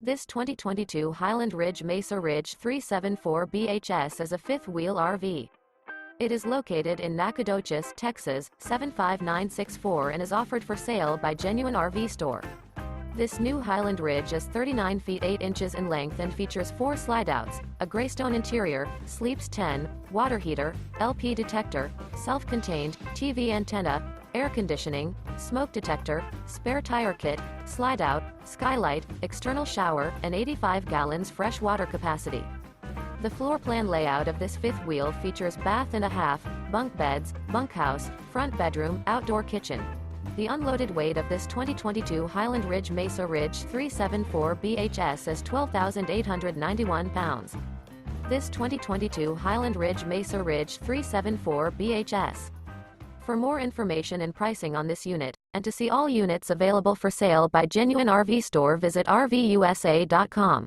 This 2022 Highland Ridge Mesa Ridge 374 BHS is a fifth-wheel RV. It is located in Nacogdoches, Texas, 75964 and is offered for sale by Genuine RV Store. This new Highland Ridge is 39 feet 8 inches in length and features 4 slideouts, a Graystone interior, sleeps 10, water heater, LP detector, self-contained, TV antenna, air conditioning, smoke detector, spare tire kit, slideout, skylight, external shower, and 85 gallons fresh water capacity. The floor plan layout of this fifth wheel features bath and a half, bunk beds, bunkhouse, front bedroom, outdoor kitchen. The unloaded weight of this 2022 Highland Ridge Mesa Ridge 374 BHS is 12,891 pounds. This 2022 Highland Ridge Mesa Ridge 374 BHS. For more information and pricing on this unit, and to see all units available for sale by Genuine RV Store, visit RVUSA.com.